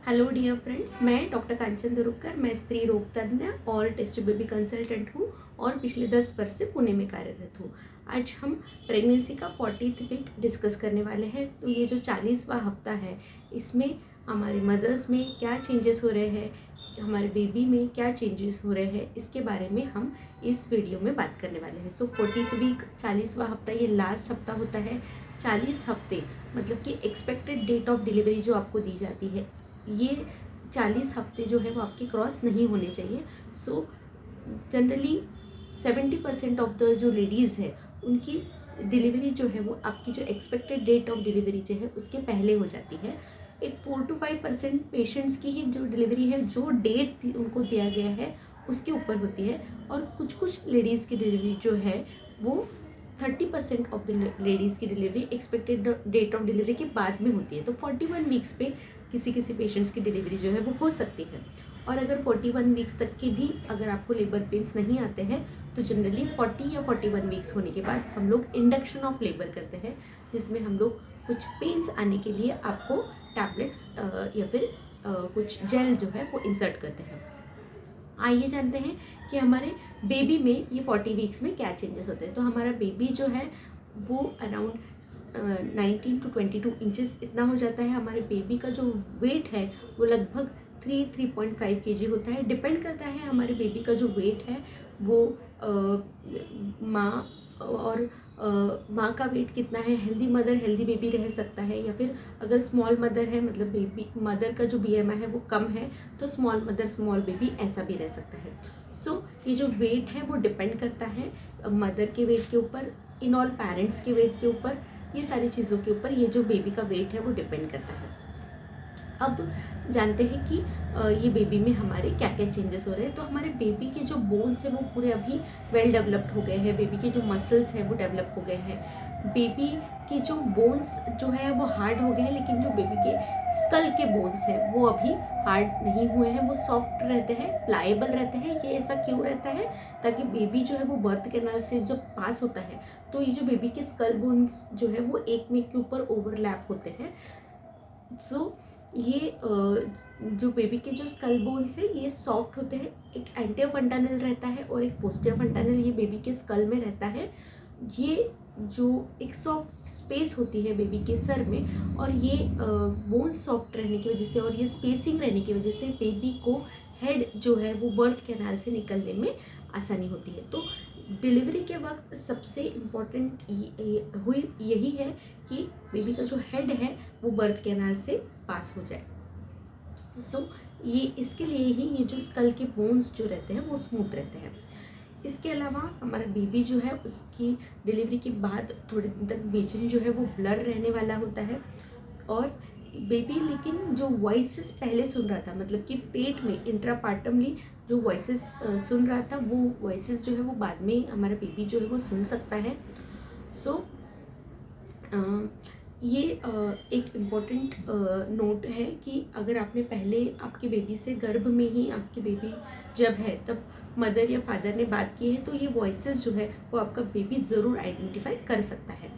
Hello dear friends, मैं doctor कांचन दुरुक्कर। मैं स्त्री रोग तज्ञ और टेस्ट बेबी कंसल्टेंट हूँ और पिछले 10 वर्ष से पुणे में कार्यरत हूँ। आज हम प्रेगनेंसी का 40th वीक डिस्कस करने वाले हैं। तो ये जो 40वां हफ्ता है, इसमें हमारे मदर्स में क्या चेंजेस हो रहे हैं, हमारे बेबी में क्या चेंजेस हो रहे हैं, इसके बारे में हम इस वीडियो में बात करने वाले हैं। सो 40th वीक 40वां हफ्ता ये लास्ट हफ्ता होता है। 40 हफ्ते मतलब कि एक्सपेक्टेड डेट ऑफ डिलीवरी जो आपको दी जाती है, ये 40 हफ्ते जो है वो आपके क्रॉस नहीं होने चाहिए। सो जनरली 70% ऑफ द जो लेडीज़ है उनकी डिलीवरी जो है वो आपकी जो एक्सपेक्टेड डेट ऑफ डिलीवरी जो है उसके पहले हो जाती है। एक 4 to 5% पेशेंट्स की ही जो डिलीवरी है, जो डेट उनको दिया गया है उसके ऊपर होती है, और कुछ कुछ लेडीज़ की डिलीवरी जो है वो 30% ऑफ द लेडीज़ की delivery expected date of delivery के बाद में होती है। तो 41 वीक्स पे किसी किसी पेशेंट्स की डिलीवरी जो है वो हो सकती है। और अगर 41 वीक्स तक के भी अगर आपको लेबर पेन्स नहीं आते हैं तो जनरली 40 या 41 वीक्स होने के बाद हम लोग इंडक्शन ऑफ लेबर करते हैं, जिसमें हम लोग कुछ पेन्स आने के लिए आपको टैबलेट्स या फिर कुछ जेल जो है वो इंसर्ट करते हैं। आइए जानते हैं कि हमारे बेबी में ये 40 वीक्स में क्या चेंजेस होते हैं। तो हमारा बेबी जो है वो अराउंड 19 to 22 इंचेस इतना हो जाता है। हमारे बेबी का जो वेट है वो लगभग 3.5 kg होता है। डिपेंड करता है हमारे बेबी का जो वेट है वो माँ और माँ का वेट कितना है। हेल्दी मदर हेल्दी बेबी रह सकता है, या फिर अगर स्मॉल मदर है, मतलब बेबी मदर का जो BMI है वो कम है, तो स्मॉल मदर स्मॉल बेबी ऐसा भी रह सकता है। सो ये जो वेट है वो डिपेंड करता है मदर के वेट के ऊपर, इन ऑल पेरेंट्स के वेट के ऊपर, ये सारी चीज़ों के ऊपर ये जो बेबी का वेट है वो डिपेंड करता है। अब जानते हैं कि ये बेबी में हमारे क्या क्या चेंजेस हो रहे हैं। तो हमारे बेबी के जो बोन्स हैं वो पूरे अभी वेल डेवलप्ड हो गए हैं। बेबी के जो मसल्स हैं वो डेवलप हो गए हैं। बेबी के जो बोन्स जो है वो हार्ड हो गए हैं, लेकिन जो बेबी के स्कल के बोन्स हैं वो अभी हार्ड नहीं हुए हैं, वो सॉफ्ट रहते हैं, प्लाएबल रहते हैं। ये ऐसा क्यों रहता है? ताकि बेबी जो है वो बर्थ कैनाल से जब पास होता है तो ये जो बेबी के स्कल बोन्स जो है वो एक में के ऊपर ओवरलैप होते हैं। सो ये जो बेबी के जो स्कल बोन्स है ये सॉफ्ट होते हैं। एक एंटीरियर फंटानल रहता है और एक पोस्टीरियर फंटानल ये बेबी के स्कल में रहता है। ये जो एक सॉफ्ट स्पेस होती है बेबी के सर में, और ये बोन्स सॉफ्ट रहने की वजह से और ये स्पेसिंग रहने की वजह से बेबी को हेड जो है वो बर्थ कैनाल से निकलने में आसानी होती है। तो डिलीवरी के वक्त सबसे इम्पॉर्टेंट हुई यही है कि बेबी का जो हेड है वो बर्थ कैनाल से पास हो जाए। सो ये इसके लिए ही ये जो स्कल के बोन्स जो रहते हैं वो स्मूथ रहते हैं। इसके अलावा हमारा बेबी जो है उसकी डिलीवरी के बाद थोड़े दिन तक विजन जो है वो ब्लर रहने वाला होता है। और बेबी लेकिन जो वॉइसेस पहले सुन रहा था, मतलब कि पेट में इंट्रापार्टमली जो वॉइसेस सुन रहा था, वो वॉइसेस जो है वो बाद में हमारा बेबी जो है वो सुन सकता है। सो ये एक इम्पॉर्टेंट नोट है कि अगर आपने पहले आपके बेबी से गर्भ में ही आपकी बेबी जब है तब मदर या फादर ने बात की है तो ये वॉइसेस जो है वो आपका बेबी ज़रूर आइडेंटिफाई कर सकता है।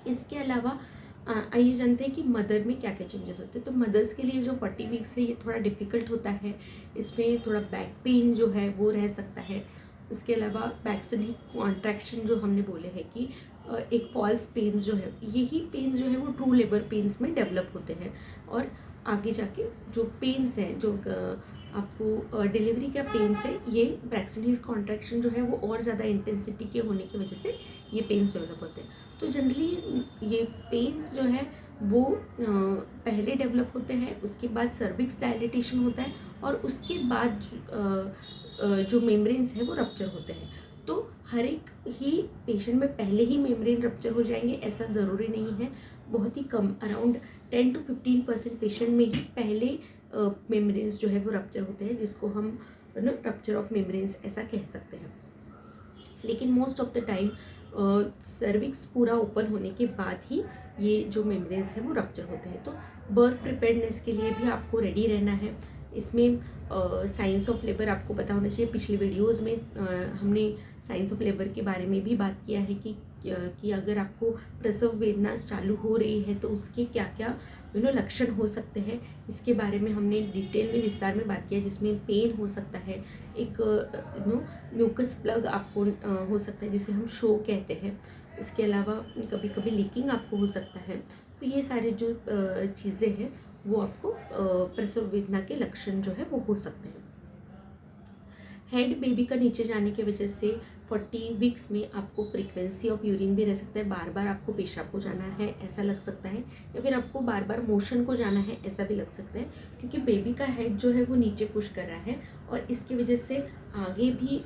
इसके अलावा आइए जानते हैं कि मदर में क्या क्या चेंजेस होते हैं। तो मदर्स के लिए जो 40 वीक्स है ये थोड़ा डिफ़िकल्ट होता है। इसमें थोड़ा बैक पेन जो है वो रह सकता है। उसके अलावा बैक्सली कॉन्ट्रैक्शन जो हमने बोले हैं कि एक फॉल्स पेन्स जो है, यही पेन्स जो है वो ट्रू लेबर पेन्स में डेवलप होते हैं, और आगे जाके जो पेन्स हैं जो आपको डिलीवरी का पेन्स है, ये ब्रैक्सलीज कॉन्ट्रैक्शन जो है वो और ज़्यादा इंटेंसिटी के होने की वजह से ये पेन्स डेवलप होते हैं। तो जनरली ये पेन्स जो है वो पहले डेवलप होते हैं, उसके बाद सर्विक्स डायलिटेशन होता है, और उसके बाद जो मेम्ब्रेन्स है वो रप्चर होते हैं। तो हर एक ही पेशेंट में पहले ही मेम्ब्रेन रप्चर हो जाएंगे ऐसा ज़रूरी नहीं है। बहुत ही कम, अराउंड 10 to 15% पेशेंट में ही पहले मेम्ब्रेन्स जो है वो रप्चर होते हैं, जिसको हम रप्चर ऑफ मेम्ब्रेन्स ऐसा कह सकते हैं। लेकिन most of the time cervix पूरा ओपन होने के बाद ही ये जो मेम्ब्रेन्स है वो रप्चर होते हैं। तो बर्थ प्रिपेयर्डनेस के लिए भी आपको रेडी रहना है। इसमें साइंस ऑफ लेबर आपको पता होना चाहिए। पिछले वीडियोज़ में हमने साइंस ऑफ लेबर के बारे में भी बात किया है कि अगर आपको प्रसव वेदना चालू हो रही है तो उसके क्या क्या लक्षण हो सकते हैं, इसके बारे में हमने डिटेल में विस्तार में बात किया। जिसमें पेन हो सकता है, एक म्यूकस प्लग आपको हो सकता है जिसे हम शो कहते हैं, इसके अलावा कभी कभी लीकिंग आपको हो सकता है। तो ये सारे जो चीज़ें हैं वो आपको प्रसव वेदना के लक्षण जो है वो हो सकते हैं। हेड बेबी का नीचे जाने की वजह से 40 वीक्स में आपको फ्रीक्वेंसी ऑफ यूरिन भी रह सकता है, बार बार आपको पेशाब को जाना है ऐसा लग सकता है, या फिर आपको बार बार मोशन को जाना है ऐसा भी लग सकता है, क्योंकि बेबी का हेड जो है वो नीचे पुश कर रहा है और इसकी वजह से आगे भी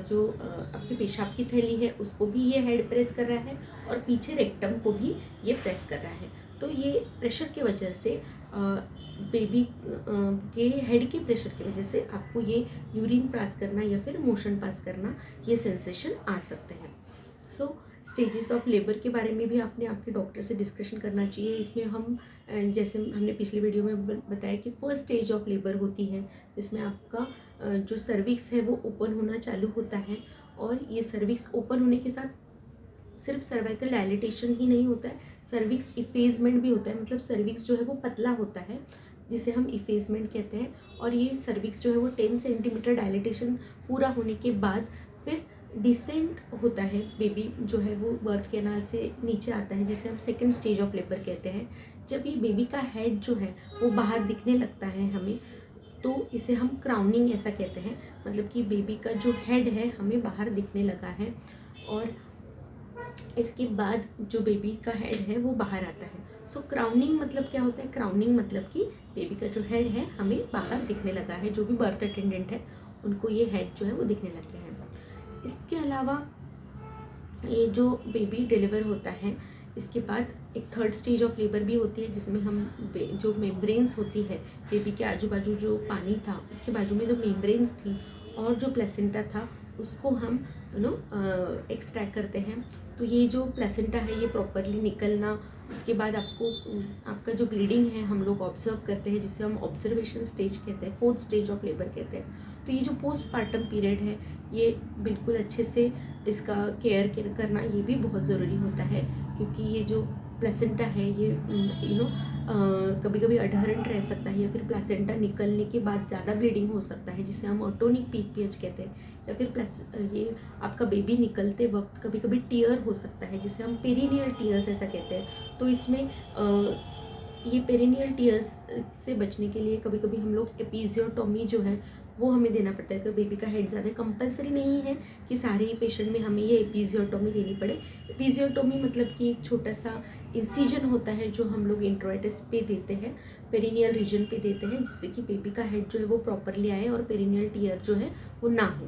जो आपकी पेशाब की थैली है उसको भी ये हेड प्रेस कर रहा है और पीछे रेक्टम को भी ये प्रेस कर रहा है। तो ये प्रेशर की वजह से बेबी के हेड के प्रेशर की वजह से आपको ये यूरिन पास करना या फिर मोशन पास करना ये सेंसेशन आ सकते हैं। सो स्टेजेस ऑफ लेबर के बारे में भी आपके डॉक्टर से डिस्कशन करना चाहिए। इसमें हम जैसे हमने पिछली वीडियो में बताया कि फर्स्ट स्टेज ऑफ लेबर होती है, जिसमें आपका जो सर्विक्स है वो ओपन होना चालू होता है, और ये सर्विक्स ओपन होने के साथ सिर्फ सर्वाइकल डायलिटेशन ही नहीं होता है, सर्विक्स इफेजमेंट भी होता है। मतलब सर्विक्स जो है वो पतला होता है जिसे हम इफेजमेंट कहते हैं, और ये सर्विक्स जो है वो 10 सेंटीमीटर डायलिटेशन पूरा होने के बाद फिर डिसेंट होता है। बेबी जो है वो बर्थ कैनाल से नीचे आता है, जिसे हम सेकंड स्टेज ऑफ लेबर कहते हैं। जब ये बेबी का हेड जो है वो बाहर दिखने लगता है हमें, तो इसे हम क्राउनिंग ऐसा कहते हैं। मतलब कि बेबी का जो हेड है हमें बाहर दिखने लगा है, और इसके बाद जो बेबी का हेड है वो बाहर आता है। सो क्राउनिंग मतलब क्या होता है? क्राउनिंग मतलब कि बेबी का जो हेड है हमें बाहर दिखने लगा है। जो भी बर्थ अटेंडेंट है उनको ये हेड जो है वो दिखने लग गया है। इसके अलावा ये जो बेबी डिलीवर होता है, इसके बाद एक थर्ड स्टेज ऑफ लेबर भी होती है, जिसमें हम जो मेम्ब्रेन्स होती है बेबी के आजू बाजू, जो पानी था उसके बाजू में जो मेम्ब्रेन्स थी और जो प्लेसेंटा था उसको हम एक्सट्रैक्ट करते हैं। तो ये जो प्लेसेंटा है ये प्रॉपरली निकलना, उसके बाद आपका जो ब्लीडिंग है हम लोग ऑब्जर्व करते हैं, जिसे हम ऑब्जर्वेशन स्टेज कहते हैं, फोर्थ स्टेज ऑफ लेबर कहते हैं। तो ये जो पोस्टपार्टम पीरियड है ये बिल्कुल अच्छे से इसका केयर करना ये भी बहुत ज़रूरी होता है, क्योंकि ये जो प्लेसेंटा है ये कभी कभी अडहरेंट रह सकता है, या फिर प्लेसेंटा निकलने के बाद ज़्यादा ब्लीडिंग हो सकता है, जिसे हम ऑटोनिक पीपीएच कहते हैं, या फिर ये आपका बेबी निकलते वक्त कभी कभी टीयर हो सकता है, जिसे हम पेरिनियल टीयर्स ऐसा कहते हैं। तो इसमें ये पेरिनियल टीयर्स से बचने के लिए कभी कभी हम लोग एपिजियोटोमी जो है वो हमें देना पड़ता है। अगर बेबी का हेड ज़्यादा, कंपलसरी नहीं है कि सारे ही पेशेंट में हमें ये एपिजियोटोमी देनी पड़े। एपिजियोटोमी मतलब कि एक छोटा सा इंसिजन होता है जो हम लोग इंट्रोइटस पे देते हैं, पेरिनियल रीजन पे देते हैं, जिससे कि बेबी का हेड जो है वो प्रॉपरली आए और पेरिनियल टीयर जो है वो ना हो।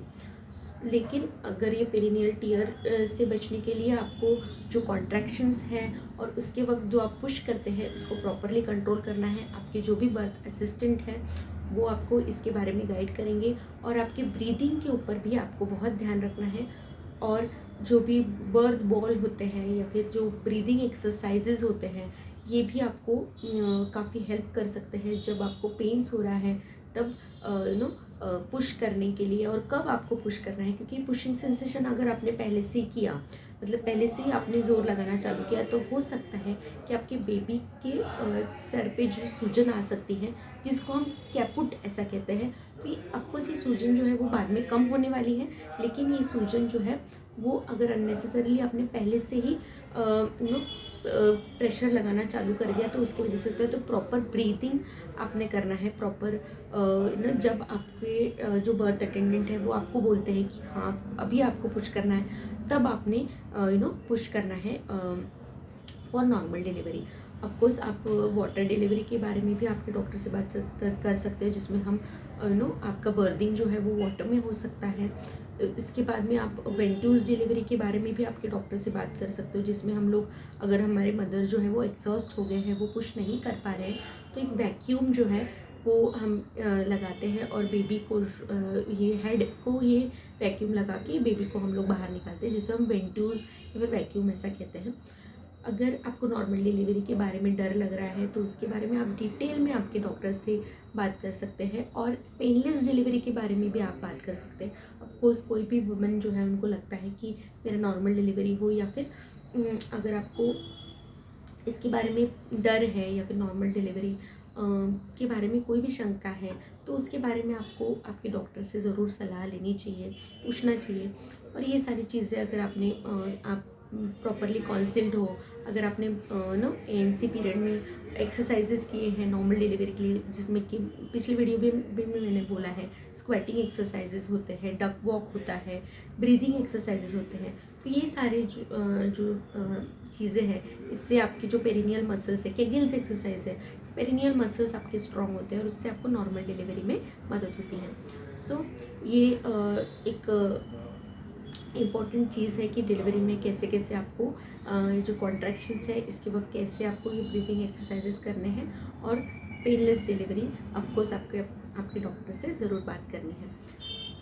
लेकिन अगर ये पेरिनियल टीयर से बचने के लिए आपको जो कॉन्ट्रैक्शंस हैं और उसके वक्त जो आप पुश करते हैं इसको प्रॉपरली कंट्रोल करना है। आपके जो भी बर्थ असिस्टेंट हैं वो आपको इसके बारे में गाइड करेंगे, और आपके ब्रीदिंग के ऊपर भी आपको बहुत ध्यान रखना है। और जो भी बर्थ बॉल होते हैं या फिर जो ब्रीदिंग एक्सरसाइजेज होते हैं ये भी आपको काफ़ी हेल्प कर सकते हैं। जब आपको पेन्स हो रहा है तब पुश करने के लिए, और कब आपको पुश करना है, क्योंकि पुशिंग सेंसेशन अगर आपने पहले से किया, मतलब पहले से ही आपने ज़ोर लगाना चालू किया, तो हो सकता है कि आपके बेबी के सर पे जो सूजन आ सकती है, जिसको हम कैपुट ऐसा कहते हैं। तो ये ऑफकोर्स ये सूजन जो है वो बाद में कम होने वाली है, लेकिन ये सूजन जो है वो अगर अननेसेसरीली आपने पहले से ही प्रेशर लगाना चालू कर दिया तो उसकी वजह से होता है। तो प्रॉपर ब्रीदिंग आपने करना है, प्रॉपर जब आपके जो बर्थ अटेंडेंट है वो आपको बोलते हैं कि हाँ अभी आपको पुश करना है, तब आपने पुश करना है फॉर नॉर्मल डिलीवरी। ऑफकोर्स आप वाटर डिलीवरी के बारे में भी आपके डॉक्टर से बात कर सकते हो, जिसमें हम आपका बर्थिंग जो है वो वाटर में हो सकता है। इसके बाद में आप वेंट्यूज डिलीवरी के बारे में भी आपके डॉक्टर से बात कर सकते हो, जिसमें हम लोग अगर हमारे मदर जो है वो एग्जॉस्ट हो गए हैं, वो पुश नहीं कर पा रहे हैं, तो एक वैक्यूम जो है वो हम लगाते हैं और बेबी को ये हेड को ये वैक्यूम लगा के बेबी को हम लोग बाहर निकालते हैं, जिसे हम वेंट्यूज या फिर वैक्यूम ऐसा कहते हैं। अगर आपको नॉर्मल डिलीवरी के बारे में डर लग रहा है तो उसके बारे में आप डिटेल में आपके डॉक्टर से बात कर सकते हैं, और पेनलेस डिलीवरी के बारे में भी आप बात कर सकते हैं। ऑफकोर्स कोई भी वुमन जो है उनको लगता है कि मेरा नॉर्मल डिलीवरी हो, या फिर अगर आपको इसके बारे में डर है या फिर नॉर्मल डिलीवरी के बारे में कोई भी शंका है, तो उसके बारे में आपको आपके डॉक्टर से ज़रूर सलाह लेनी चाहिए, पूछना चाहिए। और ये सारी चीज़ें अगर आपने आप प्रॉपरली कॉन्सल्ट हो, अगर आपने ANC पीरियड में एक्सरसाइजेस किए हैं नॉर्मल डिलीवरी के लिए, जिसमें कि पिछली वीडियो में मैंने बोला है, स्क्वेटिंग एक्सरसाइजेस होते हैं, डक वॉक होता है, ब्रीदिंग एक्सरसाइजेस होते हैं, तो ये सारे जो चीज़ें हैं, इससे आपके जो पेरिनियल मसल्स है, केगल्स एक्सरसाइज है, पेरिनियल मसल्स आपके स्ट्रॉन्ग होते हैं और उससे आपको नॉर्मल डिलीवरी में मदद होती है। सो ये एक इम्पॉर्टेंट चीज़ है कि डिलीवरी में कैसे कैसे आपको जो कॉन्ट्रैक्शंस है इसके वक्त कैसे आपको ये ब्रीदिंग एक्सरसाइजेस करने हैं, और पेनलेस डिलीवरी ऑफकोर्स आपके डॉक्टर से ज़रूर बात करनी है।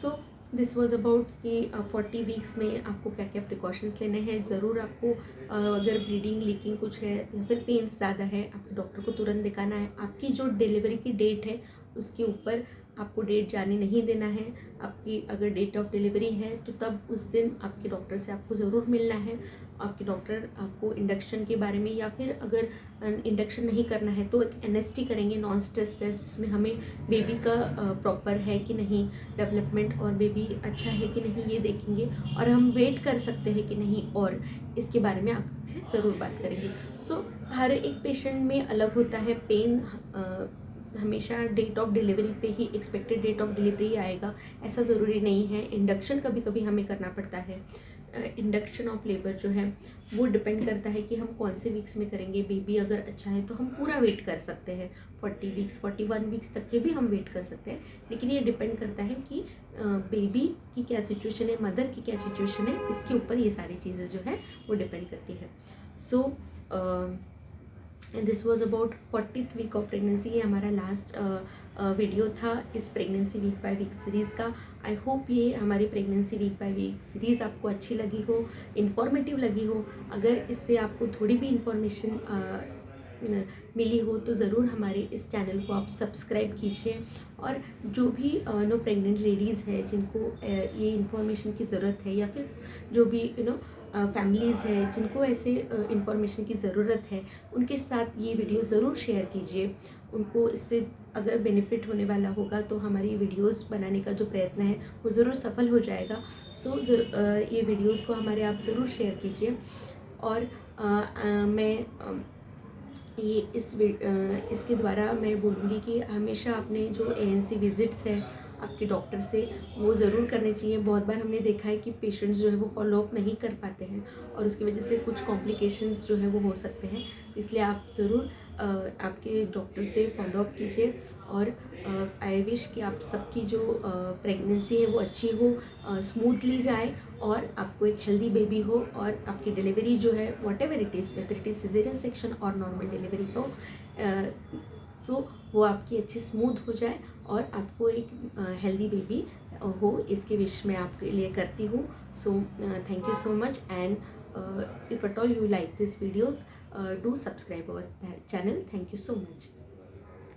सो दिस वॉज अबाउट कि 40 वीक्स में आपको क्या क्या प्रिकॉशंस लेने हैं। ज़रूर आपको अगर ब्लीडिंग लीकिंग कुछ है या फिर पेन्स ज़्यादा है, आपके डॉक्टर को तुरंत दिखाना है। आपकी जो डिलीवरी की डेट है उसके ऊपर आपको डेट जाने नहीं देना है। आपकी अगर डेट ऑफ डिलीवरी है तो तब उस दिन आपके डॉक्टर से आपको ज़रूर मिलना है। आपके डॉक्टर आपको इंडक्शन के बारे में, या फिर अगर इंडक्शन नहीं करना है तो एक NST करेंगे, नॉन स्ट्रेस टेस्ट, जिसमें हमें बेबी का प्रॉपर है कि नहीं डेवलपमेंट और बेबी अच्छा है कि नहीं ये देखेंगे, और हम वेट कर सकते हैं कि नहीं, और इसके बारे में आपसे ज़रूर बात करेंगे। सो हर एक पेशेंट में अलग होता है पेन। हमेशा डेट ऑफ डिलीवरी पे ही एक्सपेक्टेड डेट ऑफ डिलीवरी आएगा, ऐसा ज़रूरी नहीं है। इंडक्शन कभी कभी हमें करना पड़ता है। इंडक्शन ऑफ लेबर जो है वो डिपेंड करता है कि हम कौन से वीक्स में करेंगे। बेबी अगर अच्छा है तो हम पूरा वेट कर सकते हैं, 40 वीक्स 41 वीक्स तक के भी हम वेट कर सकते हैं, लेकिन ये डिपेंड करता है कि बेबी की क्या सिचुएशन है, मदर की क्या सिचुएशन है, इसके ऊपर ये सारी चीज़ें जो है वो डिपेंड करती है। So this was about 40th week of pregnancy. ये हमारा लास्ट वीडियो था इस pregnancy week by week series का। आई होप ये हमारी pregnancy week by week series आपको अच्छी लगी हो, इन्फॉर्मेटिव लगी हो। अगर इससे आपको थोड़ी भी इंफॉर्मेशन मिली हो तो ज़रूर हमारे इस चैनल को आप सब्सक्राइब कीजिए, और जो भी प्रेग्नेंट लेडीज़ है जिनको ये इन्फॉर्मेशन की ज़रूरत है, या फिर जो भी फैमिलीज़ है जिनको ऐसे इन्फॉर्मेशन की ज़रूरत है, उनके साथ ये वीडियो ज़रूर शेयर कीजिए। उनको इससे अगर बेनिफिट होने वाला होगा तो हमारी वीडियोस बनाने का जो प्रयत्न है वो ज़रूर सफल हो जाएगा। सो ये वीडियोस को हमारे आप ज़रूर शेयर कीजिए। और मैं ये इसके द्वारा मैं बोलूँगी कि हमेशा अपने जो ANC विज़िट्स है आपके डॉक्टर से वो ज़रूर करने चाहिए। बहुत बार हमने देखा है कि पेशेंट्स जो है वो फॉलोअप नहीं कर पाते हैं, और उसकी वजह से कुछ कॉम्प्लिकेशंस जो है वो हो सकते हैं। इसलिए आप ज़रूर आपके डॉक्टर से फॉलोअप कीजिए, और आई विश कि आप सबकी जो प्रेगनेंसी है वो अच्छी हो, स्मूथली जाए, और आपको एक हेल्दी बेबी हो, और आपकी डिलीवरी जो है whatever it is, whether it is caesarean section और नॉर्मल डिलीवरी हो, तो वो आपकी अच्छी स्मूथ हो जाए और आपको एक हेल्दी बेबी हो, इसके विश मैं आपके लिए करती हूँ। So thank you so much, and if at all you like these videos, do subscribe our channel. Thank you so much.